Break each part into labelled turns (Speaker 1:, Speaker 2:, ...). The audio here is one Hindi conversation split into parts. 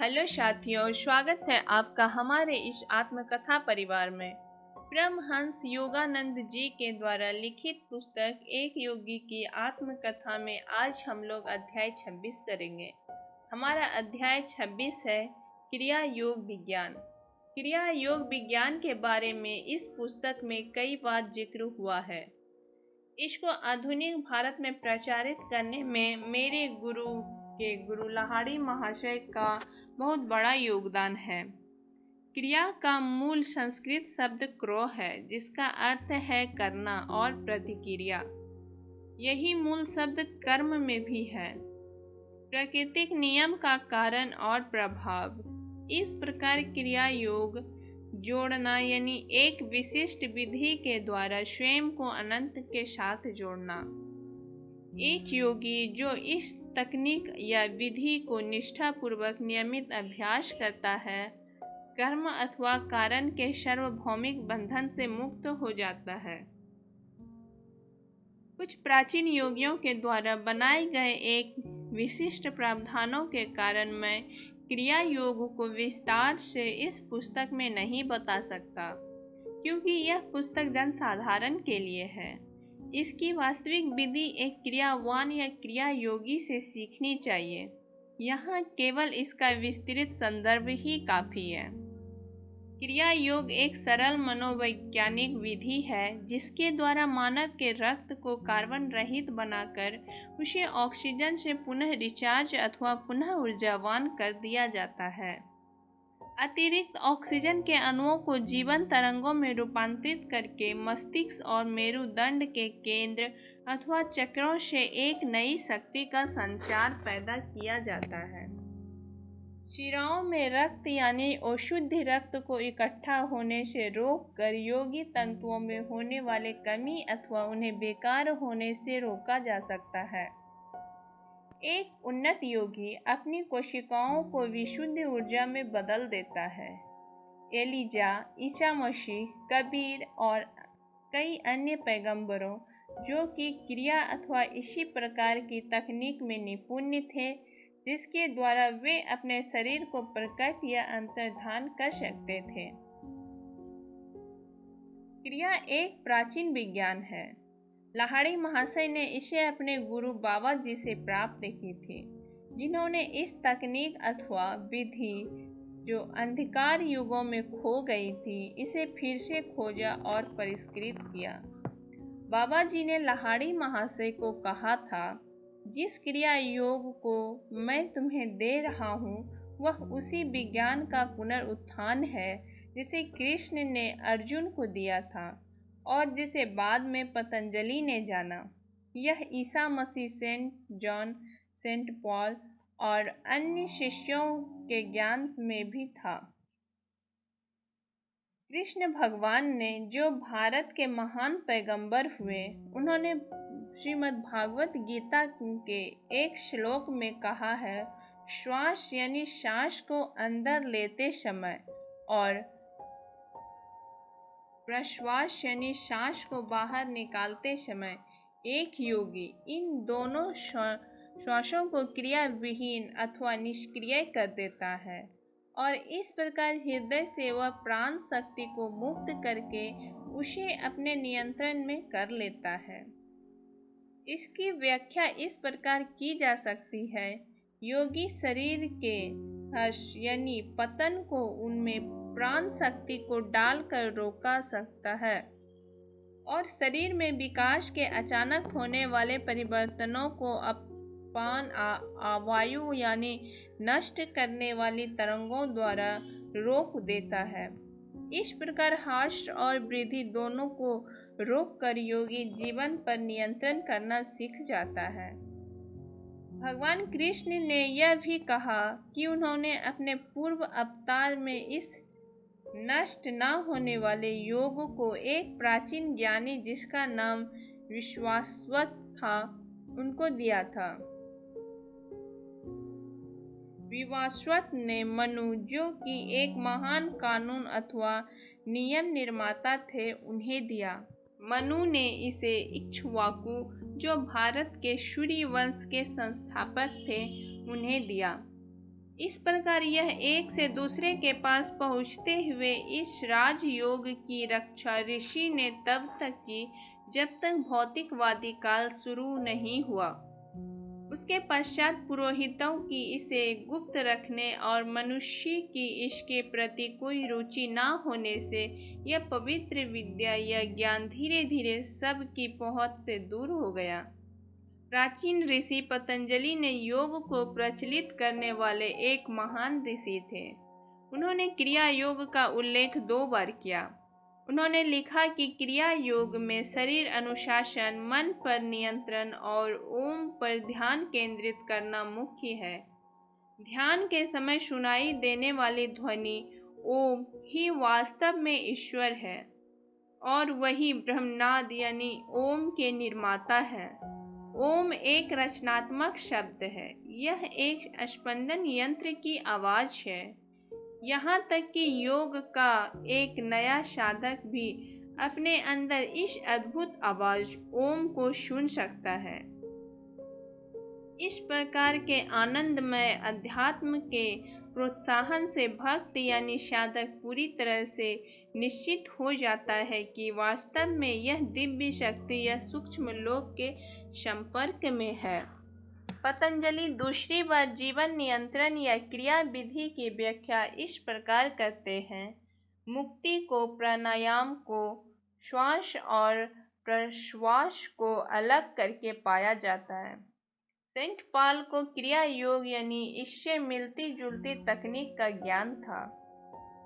Speaker 1: हेलो साथियों, स्वागत है आपका हमारे इस आत्मकथा परिवार में। परमहंस योगानंद जी के द्वारा लिखित पुस्तक एक योगी की आत्मकथा में आज हम लोग अध्याय 26 करेंगे। हमारा अध्याय 26 है क्रिया योग विज्ञान। क्रिया योग विज्ञान के बारे में इस पुस्तक में कई बार जिक्र हुआ है। इसको आधुनिक भारत में प्रचारित करने में मेरे गुरु लाहाड़ी महाशय का बहुत बड़ा योगदान है। क्रिया का मूल संस्कृत शब्द क्रो है, जिसका अर्थ है करना और प्रतिक्रिया। यही मूल शब्द कर्म में भी है, प्राकृतिक नियम का कारण और प्रभाव। इस प्रकार क्रिया योग जोड़ना यानी एक विशिष्ट विधि के द्वारा स्वयं को अनंत के साथ जोड़ना। एक योगी जो इस तकनीक या विधि को निष्ठापूर्वक नियमित अभ्यास करता है, कर्म अथवा कारण के सार्वभौमिक बंधन से मुक्त हो जाता है। कुछ प्राचीन योगियों के द्वारा बनाए गए एक विशिष्ट प्रावधानों के कारण मैं क्रिया योग को विस्तार से इस पुस्तक में नहीं बता सकता, क्योंकि यह पुस्तक जनसाधारण के लिए है। इसकी वास्तविक विधि एक क्रियावान या क्रिया योगी से सीखनी चाहिए। यहाँ केवल इसका विस्तृत संदर्भ ही काफ़ी है। क्रिया योग एक सरल मनोवैज्ञानिक विधि है, जिसके द्वारा मानव के रक्त को कार्बन रहित बनाकर उसे ऑक्सीजन से पुनः रिचार्ज अथवा पुनः ऊर्जावान कर दिया जाता है। अतिरिक्त ऑक्सीजन के अणुओं को जीवन तरंगों में रूपांतरित करके मस्तिष्क और मेरुदंड के केंद्र अथवा चक्रों से एक नई शक्ति का संचार पैदा किया जाता है। शिराओं में रक्त यानी अशुद्ध रक्त को इकट्ठा होने से रोककर योगी तंतुओं में होने वाले कमी अथवा उन्हें बेकार होने से रोका जा सकता है। एक उन्नत योगी अपनी कोशिकाओं को विशुद्ध ऊर्जा में बदल देता है। एलिजा, ईसा मसीह, कबीर और कई अन्य पैगंबरों जो कि क्रिया अथवा इसी प्रकार की तकनीक में निपुण थे, जिसके द्वारा वे अपने शरीर को प्रकट या अंतर्धान कर सकते थे। क्रिया एक प्राचीन विज्ञान है। लाहाड़ी महाशय ने इसे अपने गुरु बाबा जी से प्राप्त की थी, जिन्होंने इस तकनीक अथवा विधि जो अंधकार युगों में खो गई थी, इसे फिर से खोजा और परिष्कृत किया। बाबा जी ने लाहाड़ी महाशय को कहा था, जिस क्रिया योग को मैं तुम्हें दे रहा हूँ वह उसी विज्ञान का पुनरुत्थान है जिसे कृष्ण ने अर्जुन को दिया था और जिसे बाद में पतंजलि ने जाना। यह Isa Masih, Saint John, Saint Paul और अन्य शिष्यों के ज्ञान में भी था। कृष्ण भगवान ने जो भारत के महान पैगंबर हुए, उन्होंने श्रीमद् भागवत गीता के एक श्लोक में कहा है, श्वास यानी सांस को अंदर लेते समय और प्रश्वास यानी सांस को बाहर निकालते समय एक योगी इन दोनों श्वासों को क्रिया विहीन अथवा निष्क्रिय कर देता है और इस प्रकार हृदय से वह प्राण शक्ति को मुक्त करके उसे अपने नियंत्रण में कर लेता है। इसकी व्याख्या इस प्रकार की जा सकती है, योगी शरीर के हर्ष यानी पतन को उनमें प्राण शक्ति को डालकर रोका सकता है और शरीर में विकास के अचानक होने वाले परिवर्तनों को अपान वायु यानी नष्ट करने वाली तरंगों द्वारा रोक देता है। इस प्रकार हर्ष और वृद्धि दोनों को रोककर योगी जीवन पर नियंत्रण करना सीख जाता है। भगवान कृष्ण ने यह भी कहा कि उन्होंने अपने पूर्व अवतार में इस नष्ट न होने वाले योग को एक प्राचीन ज्ञानी जिसका नाम विश्वासवत था, उनको दिया था। विश्वासवत ने मनु, जो कि एक महान कानून अथवा नियम निर्माता थे, उन्हें दिया। मनु ने इसे इक्ष्वाकु, जो भारत के सूर्य वंश के संस्थापक थे, उन्हें दिया। इस प्रकार यह एक से दूसरे के पास पहुँचते हुए इस राजयोग की रक्षा ऋषि ने तब तक की जब तक भौतिकवादी काल शुरू नहीं हुआ। उसके पश्चात पुरोहितों की इसे गुप्त रखने और मनुष्य की इसके प्रति कोई रुचि न होने से यह पवित्र विद्या या ज्ञान धीरे धीरे सबकी पहुंच से दूर हो गया। प्राचीन ऋषि पतंजलि ने योग को प्रचलित करने वाले एक महान ऋषि थे। उन्होंने क्रिया योग का उल्लेख 2 बार किया। उन्होंने लिखा कि क्रिया योग में शरीर अनुशासन, मन पर नियंत्रण और ओम पर ध्यान केंद्रित करना मुख्य है। ध्यान के समय सुनाई देने वाली ध्वनि ओम ही वास्तव में ईश्वर है और वही ब्रह्मनाद यानी ओम के निर्माता है। ओम एक रचनात्मक शब्द है। यह एक स्पंदन यंत्र की आवाज है। यहाँ तक कि योग का एक नया साधक भी अपने अंदर इस अद्भुत आवाज ओम को सुन सकता है। इस प्रकार के आनंदमय अध्यात्म के प्रोत्साहन से भक्त यानी साधक पूरी तरह से निश्चित हो जाता है कि वास्तव में यह दिव्य शक्ति या सूक्ष्म लोक के संपर्क में है। पतंजलि दूसरी बार जीवन नियंत्रण या क्रिया विधि की व्याख्या इस प्रकार करते हैं। मुक्ति को प्राणायाम को श्वास और प्रश्वास को अलग करके पाया जाता है। सेंट पॉल को क्रिया योग यानी इससे मिलती जुलती तकनीक का ज्ञान था,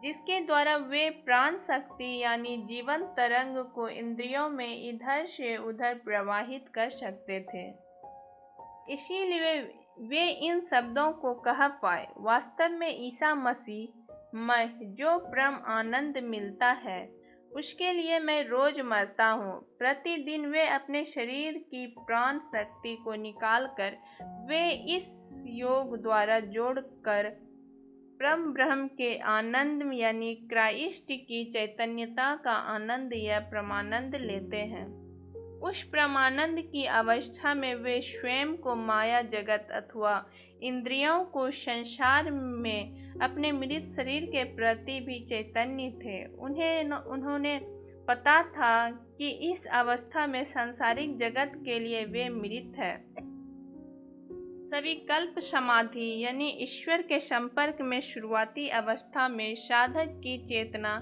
Speaker 1: जिसके द्वारा वे प्राण शक्ति यानी जीवन तरंग को इंद्रियों में इधर से उधर प्रवाहित कर सकते थे। इसीलिए वे इन शब्दों को कह पाए। वास्तव में ईसा मसीह में जो परम आनंद मिलता है उसके लिए मैं रोज मरता हूँ। प्रतिदिन वे अपने शरीर की प्राण शक्ति को निकालकर वे इस योग द्वारा जोड़कर परम ब्रह्म के आनंद यानी क्राइस्ट की चैतन्यता का आनंद या परमानंद लेते हैं। उस परमानंद की अवस्था में वे स्वयं को माया जगत अथवा इंद्रियों को संसार में अपने मृत शरीर के प्रति भी चैतन्य थे। उन्होंने पता था कि इस अवस्था में सांसारिक जगत के लिए वे मृत है। सविकल्प समाधि यानी ईश्वर के संपर्क में शुरुआती अवस्था में साधक की चेतना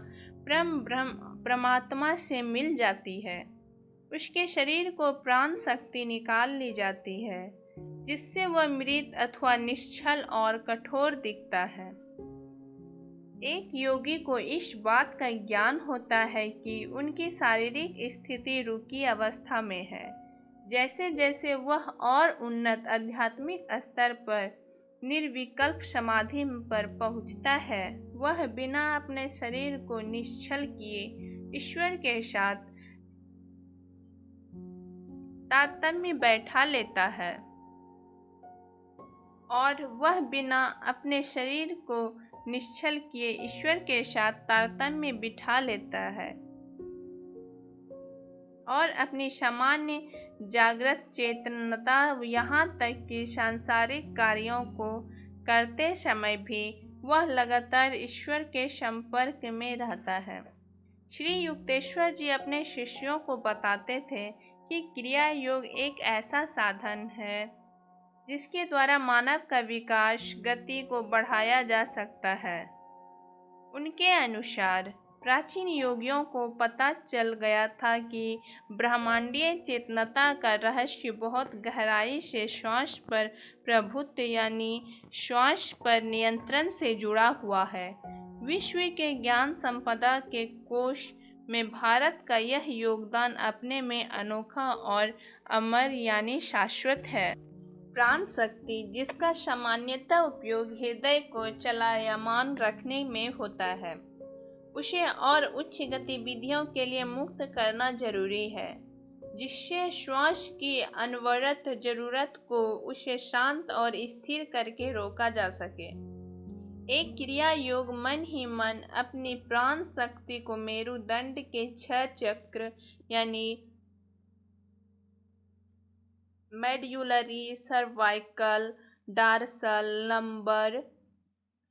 Speaker 1: परमात्मा से मिल जाती है। उसके शरीर को प्राण शक्ति निकाल ली जाती है, जिससे वह मृत अथवा निश्चल और कठोर दिखता है। एक योगी को इस बात का ज्ञान होता है कि उनकी शारीरिक स्थिति रुकी अवस्था में है। जैसे जैसे वह और उन्नत आध्यात्मिक स्तर पर निर्विकल्प समाधि पर पहुंचता है, वह बिना अपने शरीर को निश्चल किए ईश्वर के साथ तारतम्य बैठा लेता है और वह बिना अपने शरीर को निश्चल किए ईश्वर के साथ तारतम्य बिठा लेता है और अपनी सामान्य जागृत चेतनता यहाँ तक कि सांसारिक कार्यों को करते समय भी वह लगातार ईश्वर के संपर्क में रहता है। श्री युक्तेश्वर जी अपने शिष्यों को बताते थे कि क्रिया योग एक ऐसा साधन है जिसके द्वारा मानव का विकास गति को बढ़ाया जा सकता है। उनके अनुसार प्राचीन योगियों को पता चल गया था कि ब्रह्मांडीय चेतनता का रहस्य बहुत गहराई से श्वास पर प्रभुत्व यानी श्वास पर नियंत्रण से जुड़ा हुआ है। विश्व के ज्ञान संपदा के कोश में भारत का यह योगदान अपने में अनोखा और अमर यानी शाश्वत है। प्राण शक्ति, जिसका सामान्यतः उपयोग हृदय को चलायमान रखने में होता है, उसे और उच्च गतिविधियों के लिए मुक्त करना जरूरी है, जिससे श्वास की अनवरत जरूरत को उसे शांत और स्थिर करके रोका जा सके। एक क्रिया योग मन ही मन अपनी प्राण शक्ति को मेरुदंड के 6 चक्र यानी medullary, cervical, dorsal, lumbar,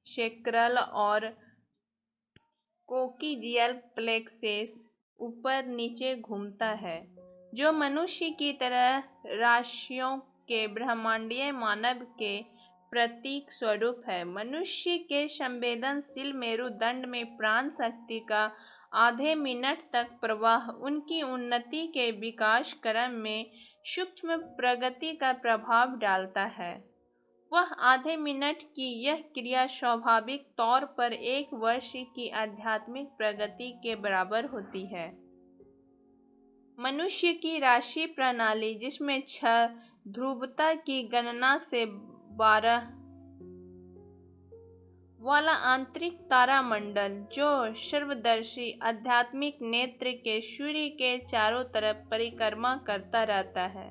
Speaker 1: sacral और कोक्सीजियल प्लेक्सस ऊपर नीचे घूमता है, जो मनुष्य की तरह राशियों के ब्रह्मांडीय मानव के प्रतीक स्वरूप है। मनुष्य के संवेदनशील मेरुदंड में प्राण शक्ति का आधे मिनट तक प्रवाह उनकी उन्नति के विकास क्रम में सूक्ष्म प्रगति का प्रभाव डालता है। वह आधे मिनट की यह क्रिया स्वाभाविक तौर पर 1 वर्ष की आध्यात्मिक प्रगति के बराबर होती है। मनुष्य की राशि प्रणाली, जिसमें 6 ध्रुवता की गणना से 12 वाला आंतरिक तारामंडल, जो सर्वदर्शी आध्यात्मिक नेत्र के सूर्य के चारों तरफ परिक्रमा करता रहता है।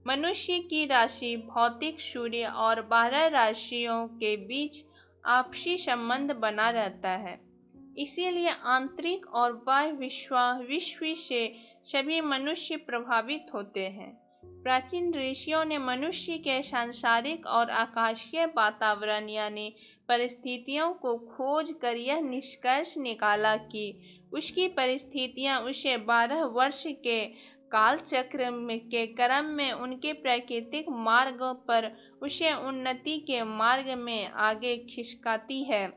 Speaker 1: मनुष्य की राशि भौतिक सूर्य और 12 राशियों के बीच आपसी संबंध बना रहता है। इसीलिए आंतरिक और बाह्य विश्व से सभी मनुष्य प्रभावित होते हैं। प्राचीन ऋषियों ने मनुष्य के सांसारिक और आकाशीय वातावरण यानी परिस्थितियों को खोज कर यह निष्कर्ष निकाला कि उसकी परिस्थितियां उसे 12 वर्ष के कालचक्र के क्रम में उनके प्राकृतिक मार्ग पर उसे उन्नति के मार्ग में आगे खिसकाती है।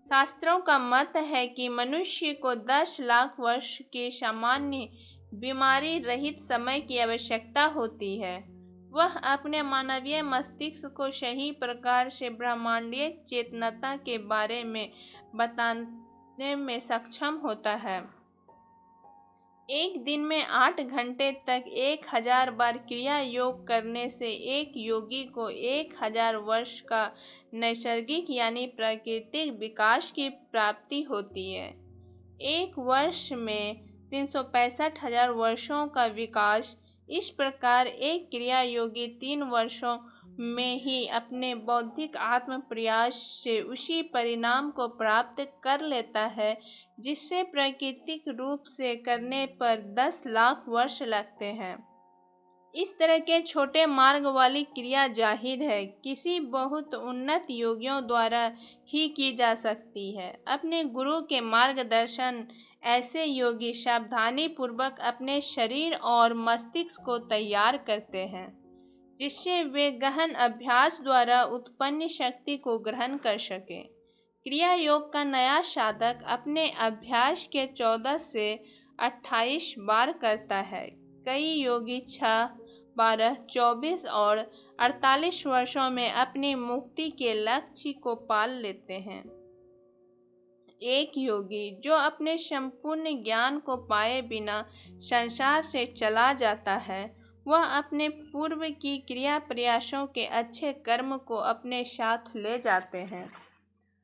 Speaker 1: शास्त्रों का मत है कि मनुष्य को 10 लाख वर्ष के सामान्य बीमारी रहित समय की आवश्यकता होती है। वह अपने मानवीय मस्तिष्क को सही प्रकार से ब्रह्मांडीय चेतनता के बारे में बताने में सक्षम होता है। एक दिन में 8 घंटे तक 1000 बार क्रिया योग करने से एक योगी को 1000 वर्ष का नैसर्गिक यानी प्राकृतिक विकास की प्राप्ति होती है। 1 वर्ष में 365,000 वर्षों का विकास। इस प्रकार एक क्रिया योगी 3 वर्षों में ही अपने बौद्धिक आत्म प्रयास से उसी परिणाम को प्राप्त कर लेता है जिससे प्राकृतिक रूप से करने पर 10 लाख वर्ष लगते हैं। इस तरह के छोटे मार्ग वाली क्रिया जाहिर है किसी बहुत उन्नत योगियों द्वारा ही की जा सकती है। अपने गुरु के मार्गदर्शन ऐसे योगी सावधानी पूर्वक अपने शरीर और मस्तिष्क को तैयार करते हैं, जिससे वे गहन अभ्यास द्वारा उत्पन्न शक्ति को ग्रहण कर सकें। क्रिया योग का नया साधक अपने अभ्यास के 14 से 28 बार करता है। कई योगी 6, 12, 24 और 48 वर्षों में अपनी मुक्ति के लक्ष्य को पाल लेते हैं। एक योगी जो अपने संपूर्ण ज्ञान को पाए बिना संसार से चला जाता है, वह अपने पूर्व की क्रिया प्रयासों के अच्छे कर्म को अपने साथ ले जाते हैं।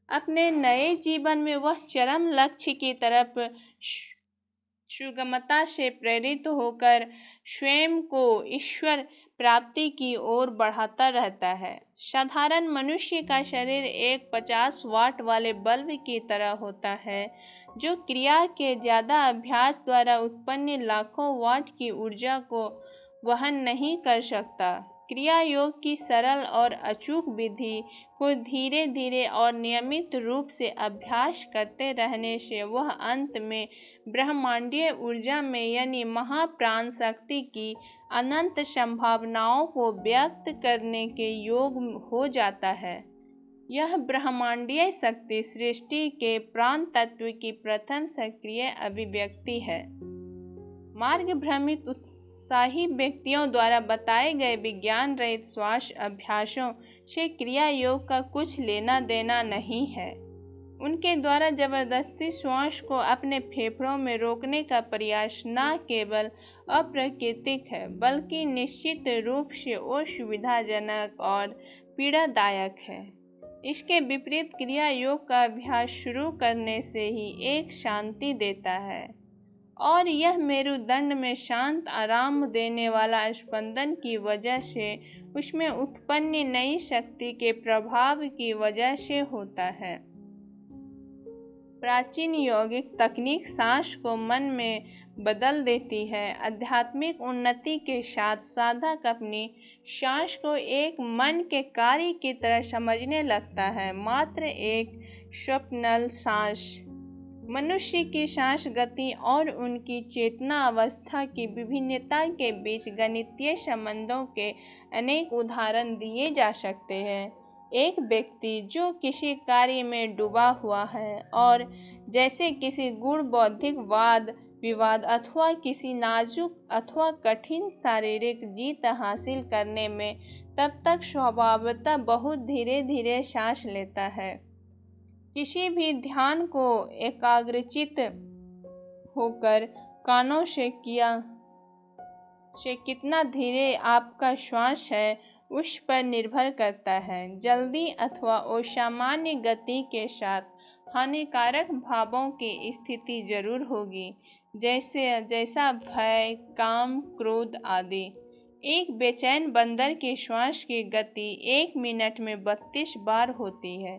Speaker 1: अपने नए जीवन में वह चरम लक्ष्य की तरफ सुगमता से प्रेरित होकर स्वयं को ईश्वर प्राप्ति की ओर बढ़ाता रहता है। साधारण मनुष्य का शरीर एक 50 वाट वाले बल्ब की तरह होता है, जो क्रिया के ज़्यादा अभ्यास द्वारा उत्पन्न लाखों वाट की ऊर्जा को वहन नहीं कर सकता। क्रिया योग की सरल और अचूक विधि को धीरे धीरे और नियमित रूप से अभ्यास करते रहने से वह अंत में ब्रह्मांडीय ऊर्जा में यानी महाप्राण शक्ति की अनंत संभावनाओं को व्यक्त करने के योग हो जाता है। यह ब्रह्मांडीय शक्ति सृष्टि के प्राण तत्व की प्रथम सक्रिय अभिव्यक्ति है। मार्ग भ्रमित उत्साही व्यक्तियों द्वारा बताए गए विज्ञान रहित श्वास अभ्यासों से क्रिया योग का कुछ लेना देना नहीं है। उनके द्वारा जबरदस्ती श्वास को अपने फेफड़ों में रोकने का प्रयास न केवल अप्राकृतिक है, बल्कि निश्चित रूप से असुविधाजनक और पीड़ादायक है। इसके विपरीत क्रिया योग का अभ्यास शुरू करने से ही एक शांति देता है, और यह मेरुदंड में शांत आराम देने वाला स्पंदन की वजह से उसमें उत्पन्न नई शक्ति के प्रभाव की वजह से होता है। प्राचीन यौगिक तकनीक सांस को मन में बदल देती है। आध्यात्मिक उन्नति के साथ साधक अपनी सांस को एक मन के कार्य की तरह समझने लगता है, मात्र एक स्वप्नल सांस। मनुष्य की सांस गति और उनकी चेतना अवस्था की विभिन्नता के बीच गणितीय संबंधों के अनेक उदाहरण दिए जा सकते हैं। एक व्यक्ति जो किसी कार्य में डूबा हुआ है और जैसे किसी गूढ़ बौद्धिक वाद विवाद अथवा किसी नाजुक अथवा कठिन शारीरिक जीत हासिल करने में तब तक स्वभावतः बहुत धीरे धीरे सांस लेता है। किसी भी ध्यान को एकाग्रचित होकर कानों से कितना धीरे आपका श्वास है उस पर निर्भर करता है। जल्दी अथवा असामान्य गति के साथ हानिकारक भावों की स्थिति जरूर होगी, जैसा भय, काम, क्रोध आदि। एक बेचैन बंदर के श्वास की गति 1 मिनट में 32 बार होती है,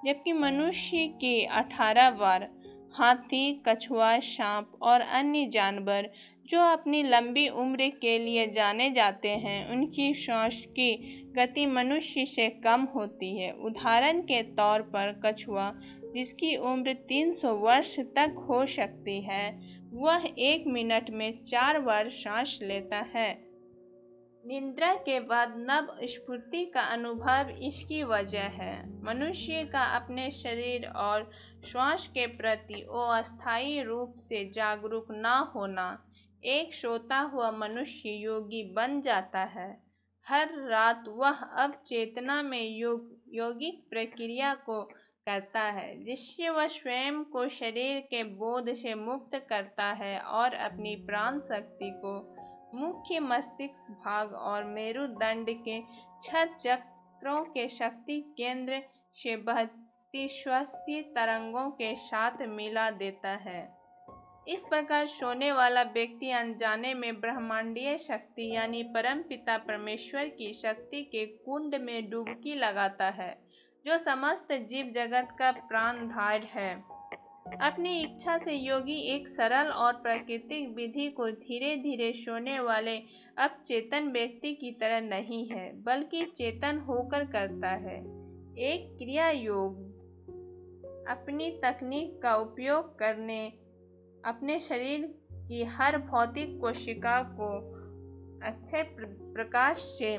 Speaker 1: जबकि मनुष्य की 18 बार। हाथी, कछुआ, सांप और अन्य जानवर जो अपनी लंबी उम्र के लिए जाने जाते हैं, उनकी श्वास की गति मनुष्य से कम होती है। उदाहरण के तौर पर कछुआ, जिसकी उम्र 300 वर्ष तक हो सकती है, वह 1 मिनट में 4 बार सांस लेता है। निद्रा के बाद नव स्फूर्ति का अनुभव इसकी वजह है। मनुष्य का अपने शरीर और श्वास के प्रति अस्थायी रूप से जागरूक न होना। एक सोता हुआ मनुष्य योगी बन जाता है। हर रात वह अब चेतना में योगिक प्रक्रिया को करता है, जिससे वह स्वयं को शरीर के बोध से मुक्त करता है और अपनी प्राण शक्ति को मुख्य मस्तिष्क भाग और मेरुदंड के 6 चक्रों के शक्ति केंद्र से बहती श्वसती तरंगों के साथ मिला देता है। इस प्रकार सोने वाला व्यक्ति अनजाने में ब्रह्मांडीय शक्ति यानी परमपिता परमेश्वर की शक्ति के कुंड में डुबकी लगाता है, जो समस्त जीव जगत का प्राणधार है। अपनी इच्छा से योगी एक सरल और प्राकृतिक विधि को धीरे धीरे सोने वाले अचेतन व्यक्ति की तरह नहीं है, बल्कि चेतन होकर करता है। एक क्रिया योग अपनी तकनीक का उपयोग करने अपने शरीर की हर भौतिक कोशिका को अक्षय प्रकाश से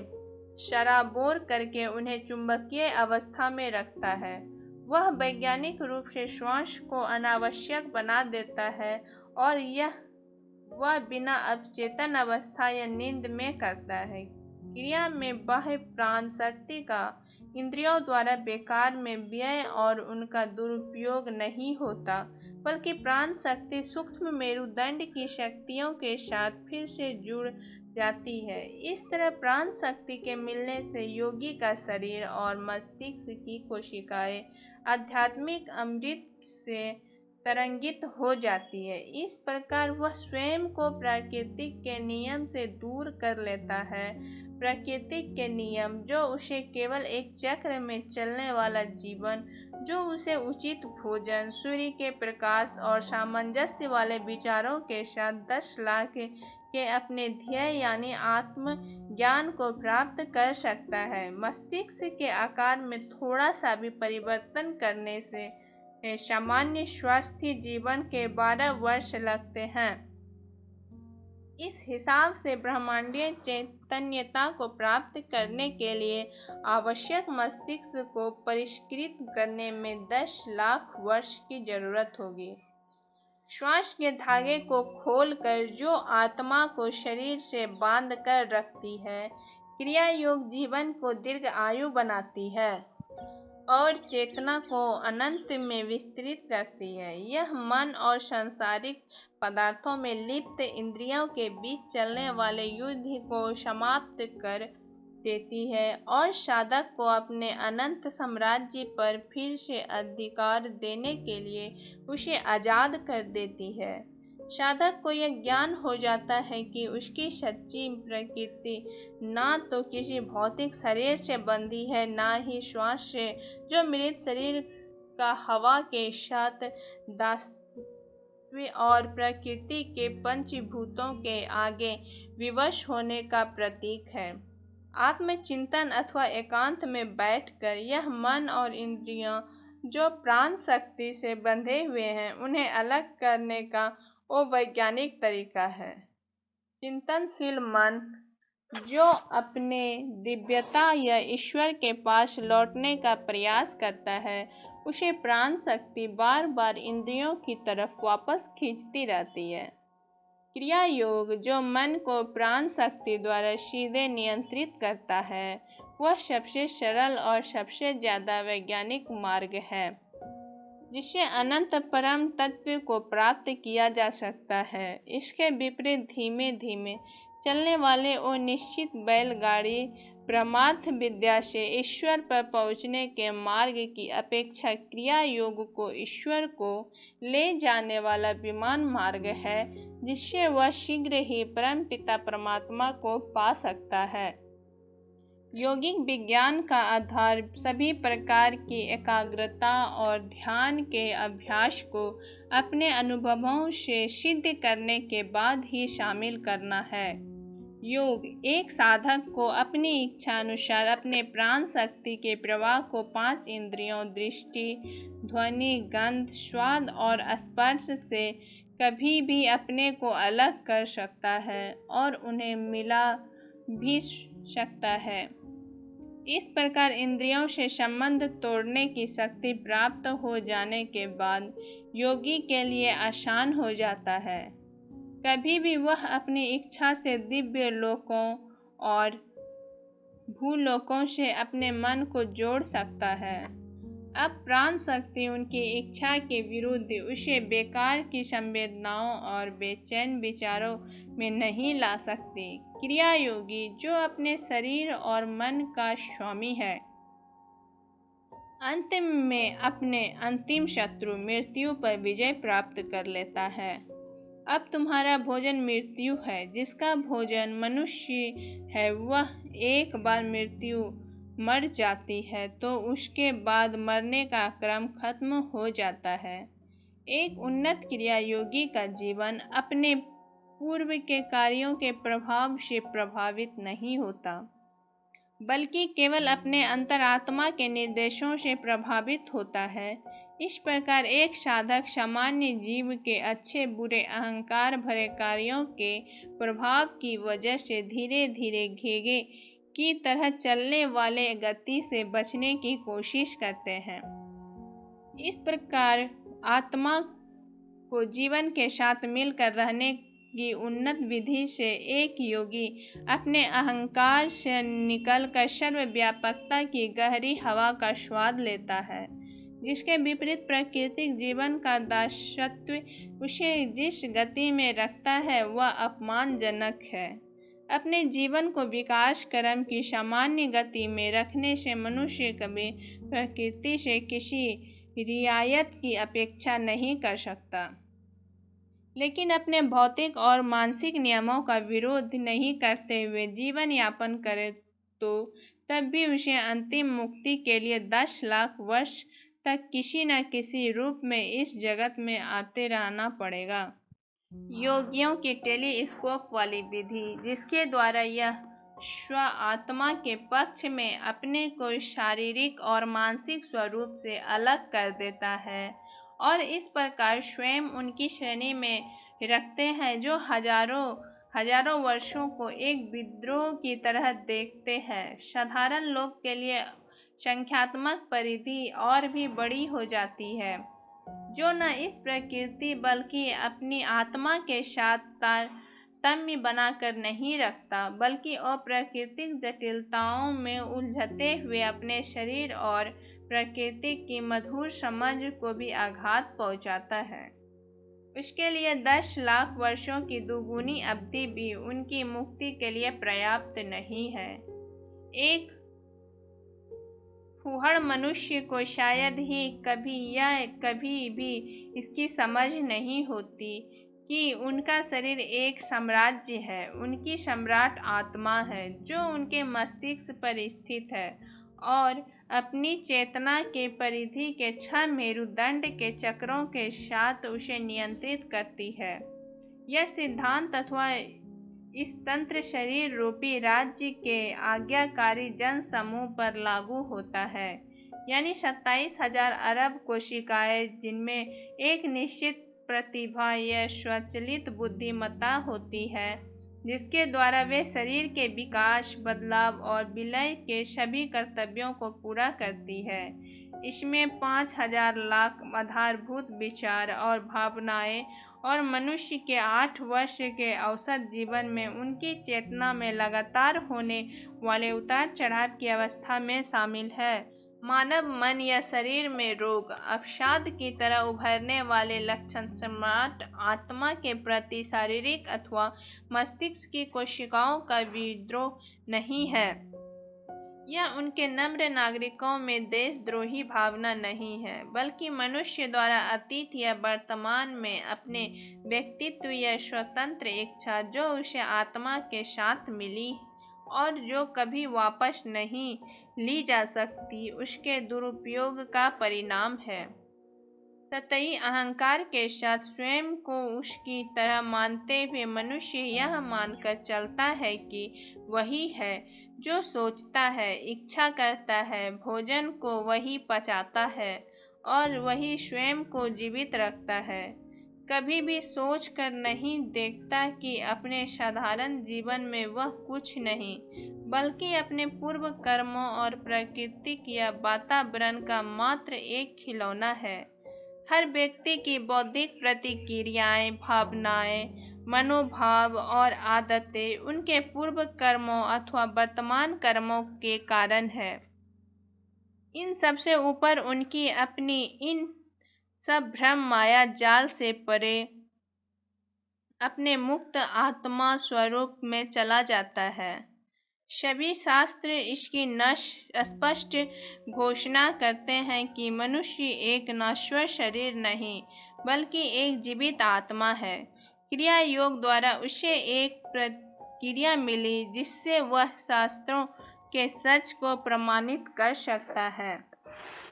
Speaker 1: सराबोर करके उन्हें चुंबकीय अवस्था में रखता है। वह वैज्ञानिक रूप से श्वास को अनावश्यक बना देता है और वह बिना अवचेतन अवस्था या नींद में करता है। क्रिया में बाह्य प्राण शक्ति का इंद्रियों द्वारा बेकार में व्यय और उनका दुरुपयोग नहीं होता, बल्कि प्राण शक्ति सूक्ष्म मेरुदंड की शक्तियों के साथ फिर से जुड़ जाती है। इस तरह प्राण शक्ति के मिलने से योगी का शरीर और मस्तिष्क की कोशिकाएं आध्यात्मिक अमृत से तरंगित हो जाती है। इस प्रकार वह स्वयं को प्रकृति के नियम से दूर कर लेता है। प्रकृति के नियम जो उसे केवल एक चक्र में चलने वाला जीवन, जो उसे उचित भोजन, सूर्य के प्रकाश और सामंजस्य वाले विचारों के साथ 10 लाख के अपने ध्येय यानी आत्म ज्ञान को प्राप्त कर सकता है। मस्तिष्क के आकार में थोड़ा सा भी परिवर्तन करने से सामान्य स्वस्थ जीवन के 12 वर्ष लगते हैं। इस हिसाब से ब्रह्मांडीय चैतन्यता को प्राप्त करने के लिए आवश्यक मस्तिष्क को परिष्कृत करने में 10 लाख वर्ष की जरूरत होगी। श्वास के धागे को खोलकर जो आत्मा को शरीर से बांध कर रखती है, क्रिया योग जीवन को दीर्घ आयु बनाती है और चेतना को अनंत में विस्तृत करती है। यह मन और सांसारिक पदार्थों में लिप्त इंद्रियों के बीच चलने वाले युद्ध को समाप्त कर देती है और साधक को अपने अनंत साम्राज्य पर फिर से अधिकार देने के लिए उसे आज़ाद कर देती है। साधक को यह ज्ञान हो जाता है कि उसकी सच्ची प्रकृति ना तो किसी भौतिक शरीर से बंधी है, ना ही श्वास से, जो मृत शरीर का हवा के साथ दास्तूर पृथ्वी और प्रकृति के पंचभूतों के आगे विवश होने का प्रतीक है। आत्मचिंतन अथवा एकांत में बैठकर यह मन और इंद्रियों जो प्राण शक्ति से बंधे हुए हैं उन्हें अलग करने का वो वैज्ञानिक तरीका है। चिंतनशील मन जो अपने दिव्यता या ईश्वर के पास लौटने का प्रयास करता है उसे प्राण शक्ति बार बार इंद्रियों की तरफ वापस खींचती रहती है। क्रिया योग जो मन को प्राण शक्ति द्वारा सीधे नियंत्रित करता है वह सबसे सरल और सबसे ज़्यादा वैज्ञानिक मार्ग है जिससे अनंत परम तत्व को प्राप्त किया जा सकता है। इसके विपरीत धीमे धीमे चलने वाले और निश्चित बैलगाड़ी परमार्थ विद्या से ईश्वर पर पहुँचने के मार्ग की अपेक्षा क्रिया योग को ईश्वर को ले जाने वाला विमान मार्ग है जिससे वह शीघ्र ही परमपिता परमात्मा को पा सकता है। यौगिक विज्ञान का आधार सभी प्रकार की एकाग्रता और ध्यान के अभ्यास को अपने अनुभवों से सिद्ध करने के बाद ही शामिल करना है। योग एक साधक को अपनी इच्छा अनुसार अपने प्राण शक्ति के प्रवाह को 5 इंद्रियों दृष्टि, ध्वनि, गंध, स्वाद और स्पर्श से कभी भी अपने को अलग कर सकता है और उन्हें मिला भी सकता है। इस प्रकार इंद्रियों से संबंध तोड़ने की शक्ति प्राप्त हो जाने के बाद योगी के लिए आसान हो जाता है। कभी भी वह अपनी इच्छा से दिव्य लोकों और भूलोकों से अपने मन को जोड़ सकता है। अब प्राण शक्ति उनकी इच्छा के विरुद्ध उसे बेकार की संवेदनाओं और बेचैन विचारों में नहीं ला सकती। क्रिया योगी जो अपने शरीर और मन का स्वामी है अंत में अपने अंतिम शत्रु मृत्यु पर विजय प्राप्त कर लेता है। अब तुम्हारा भोजन मृत्यु है। जिसका भोजन मनुष्य है वह एक बार मृत्यु मर जाती है तो उसके बाद मरने का क्रम खत्म हो जाता है। एक उन्नत क्रिया योगी का जीवन अपने पूर्व के कार्यों के प्रभाव से प्रभावित नहीं होता बल्कि केवल अपने अंतरात्मा के निर्देशों से प्रभावित होता है। इस प्रकार एक साधक सामान्य जीव के अच्छे बुरे अहंकार भरे कार्यों के प्रभाव की वजह से धीरे धीरे घेगे की तरह चलने वाले गति से बचने की कोशिश करते हैं। इस प्रकार आत्मा को जीवन के साथ मिलकर रहने की उन्नत विधि से एक योगी अपने अहंकार से निकलकर सर्वव्यापकता की गहरी हवा का स्वाद लेता है। जिसके विपरीत प्राकृतिक जीवन का दासत्व उसे जिस गति में रखता है वह अपमानजनक है। अपने जीवन को विकास क्रम की सामान्य गति में रखने से मनुष्य कभी प्रकृति से किसी रियायत की अपेक्षा नहीं कर सकता, लेकिन अपने भौतिक और मानसिक नियमों का विरोध नहीं करते हुए जीवन यापन करे तो तब भी उसे अंतिम मुक्ति के लिए 10 लाख वर्ष तक किसी न किसी रूप में इस जगत में आते रहना पड़ेगा। योगियों की टेलीस्कोप वाली विधि जिसके द्वारा यह स्व आत्मा के पक्ष में अपने को शारीरिक और मानसिक स्वरूप से अलग कर देता है और इस प्रकार स्वयं उनकी श्रेणी में रखते हैं जो हजारों वर्षों को एक विद्रोह की तरह देखते हैं। साधारण लोग के लिए संख्यात्मक परिधि और भी बड़ी हो जाती है जो न इस प्रकृति बल्कि अपनी आत्मा के साथ तारतम्य बनाकर नहीं रखता बल्कि अप्राकृतिक जटिलताओं में उलझते हुए अपने शरीर और प्रकृति की मधुर समझ को भी आघात पहुंचाता है। उसके लिए 10 लाख वर्षों की दुगुनी अवधि भी उनकी मुक्ति के लिए पर्याप्त नहीं है। एक फूहड़ मनुष्य को शायद ही कभी भी इसकी समझ नहीं होती कि उनका शरीर एक साम्राज्य है। उनकी सम्राट आत्मा है जो उनके मस्तिष्क पर स्थित है और अपनी चेतना के परिधि के 6 मेरुदंड के चक्रों के साथ उसे नियंत्रित करती है। यह सिद्धांत अथवा इस तंत्र शरीर रूपी राज्य के आज्ञाकारी जन समूह पर लागू होता है, यानी 27,000 अरब कोशिकाएं जिनमें एक निश्चित प्रतिभा या स्वचालित बुद्धिमत्ता होती है, जिसके द्वारा वे शरीर के विकास, बदलाव और विलय के सभी कर्तव्यों को पूरा करती है। इसमें 5,000 लाख आधारभूत विचार और भावनाएं और मनुष्य के 8 वर्ष के औसत जीवन में उनकी चेतना में लगातार होने वाले उतार चढ़ाव की अवस्था में शामिल है। मानव मन या शरीर में रोग, अवसाद की तरह उभरने वाले लक्षण सम्राट आत्मा के प्रति शारीरिक अथवा मस्तिष्क की कोशिकाओं का विद्रोह नहीं है। यह उनके नम्र नागरिकों में देशद्रोही भावना नहीं है, बल्कि मनुष्य द्वारा अतीत या वर्तमान में अपने व्यक्तित्व या स्वतंत्र इच्छा जो उसे आत्मा के साथ मिली और जो कभी वापस नहीं ली जा सकती, उसके दुरुपयोग का परिणाम है। सतही अहंकार के साथ स्वयं को उसकी तरह मानते हुए मनुष्य यह मानकर चलता है कि वही है जो सोचता है, इच्छा करता है, भोजन को वही पचाता है और वही स्वयं को जीवित रखता है। कभी भी सोच कर नहीं देखता कि अपने साधारण जीवन में वह कुछ नहीं, बल्कि अपने पूर्व कर्मों और प्राकृतिक या वातावरण का मात्र एक खिलौना है। हर व्यक्ति की बौद्धिक प्रतिक्रियाएं, भावनाएं, मनोभाव और आदतें उनके पूर्व कर्मों अथवा वर्तमान कर्मों के कारण है। इन सबसे ऊपर उनकी अपनी इन सब भ्रम माया जाल से परे अपने मुक्त आत्मा स्वरूप में चला जाता है। सभी शास्त्र इसकी स्पष्ट घोषणा करते हैं कि मनुष्य एक नश्वर शरीर नहीं, बल्कि एक जीवित आत्मा है। क्रिया योग द्वारा उसे एक प्रक्रिया मिली जिससे वह शास्त्रों के सच को प्रमाणित कर सकता है।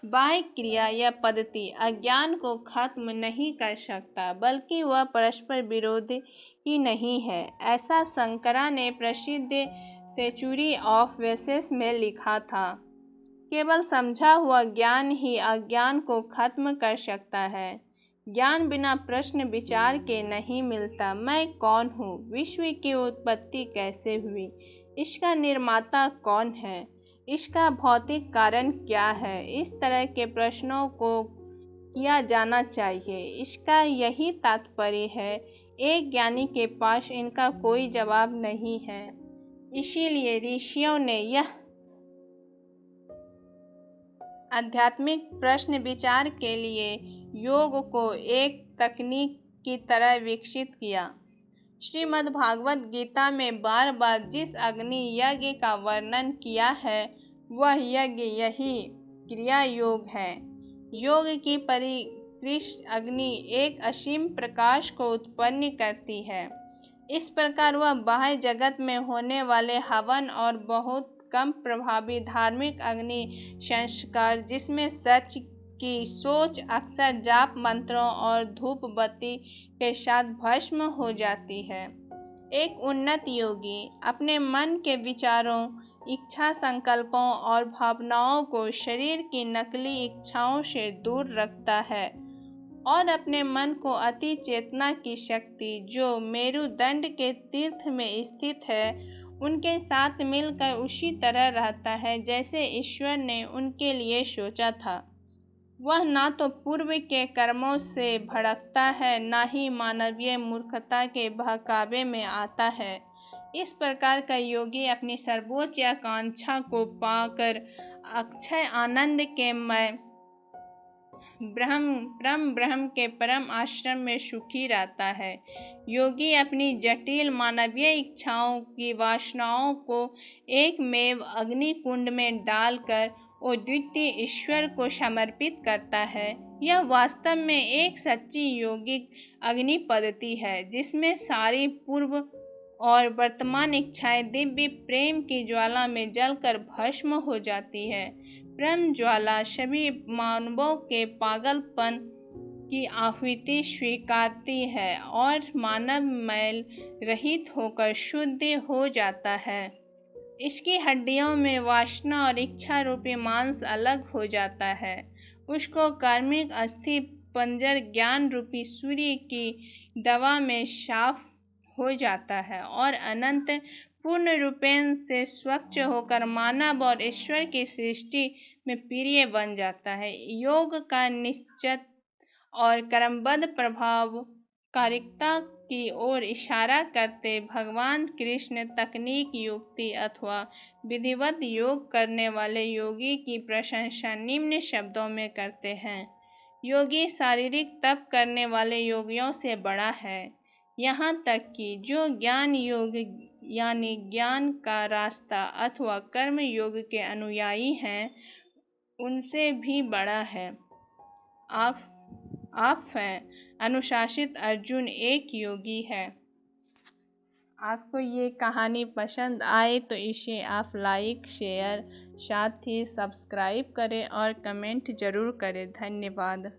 Speaker 1: बाह्य क्रिया या पद्धति अज्ञान को खत्म नहीं कर सकता, बल्कि वह परस्पर विरोधी ही नहीं है। ऐसा शंकरा ने प्रसिद्ध सेंचुरी ऑफ वेसेस में लिखा था। केवल समझा हुआ ज्ञान ही अज्ञान को खत्म कर सकता है। ज्ञान बिना प्रश्न विचार के नहीं मिलता। मैं कौन हूँ? विश्व की उत्पत्ति कैसे हुई? इसका निर्माता कौन है? इसका भौतिक कारण क्या है? इस तरह के प्रश्नों को किया जाना चाहिए। इसका यही तात्पर्य है। एक ज्ञानी के पास इनका कोई जवाब नहीं है। इसीलिए ऋषियों ने यह आध्यात्मिक प्रश्न विचार के लिए योग को एक तकनीक की तरह विकसित किया। श्रीमद्भागवत गीता में बार बार जिस अग्नि यज्ञ का वर्णन किया है, वह यज्ञ यही क्रिया योग है। योग की परिकृष्ट अग्नि एक असीम प्रकाश को उत्पन्न करती है। इस प्रकार वह बाह्य जगत में होने वाले हवन और बहुत कम प्रभावी धार्मिक अग्नि संस्कार, जिसमें सच की सोच अक्सर जाप मंत्रों और धूप बत्ती के साथ भस्म हो जाती है। एक उन्नत योगी अपने मन के विचारों, इच्छा, संकल्पों और भावनाओं को शरीर की नकली इच्छाओं से दूर रखता है और अपने मन को अति चेतना की शक्ति, जो मेरुदंड के तीर्थ में स्थित है, उनके साथ मिलकर उसी तरह रहता है जैसे ईश्वर ने उनके लिए सोचा था। वह ना तो पूर्व के कर्मों से भड़कता है, ना ही मानवीय मूर्खता के बहकावे में आता है। इस प्रकार का योगी अपनी सर्वोच्च आकांक्षा को पाकर अक्षय आनंद के मय ब्रह्म के परम आश्रम में सुखी रहता है। योगी अपनी जटिल मानवीय इच्छाओं की वासनाओं को एकमेव अग्नि कुंड में डालकर अद्वितीय ईश्वर को समर्पित करता है। यह वास्तव में एक सच्ची योगिक अग्नि पद्धति है, जिसमें सारी पूर्व और वर्तमान इच्छाएं दिव्य प्रेम की ज्वाला में जलकर भस्म हो जाती है। प्रेम ज्वाला सभी मानवों के पागलपन की आहुति स्वीकारती है और मानव मैल रहित होकर शुद्ध हो जाता है। इसकी हड्डियों में वासना और इच्छा रूपी मांस अलग हो जाता है। उसको कार्मिक अस्थि पंजर ज्ञान रूपी सूर्य की दवा में साफ हो जाता है और अनंत पूर्ण रूपेण से स्वच्छ होकर मानव और ईश्वर की सृष्टि में प्रिय बन जाता है। योग का निश्चित और क्रमबद्ध प्रभावकारिता की ओर इशारा करते भगवान कृष्ण तकनीक युक्ति अथवा विधिवत योग करने वाले योगी की प्रशंसा निम्न शब्दों में करते हैं। योगी शारीरिक तप करने वाले योगियों से बड़ा है, यहाँ तक कि जो ज्ञान योग यानी ज्ञान का रास्ता अथवा कर्म योग के अनुयायी हैं उनसे भी बड़ा है। आप हैं अनुशासित अर्जुन एक योगी है। आपको ये कहानी पसंद आए तो इसे आप लाइक शेयर साथ ही सब्सक्राइब करें और कमेंट ज़रूर करें। धन्यवाद।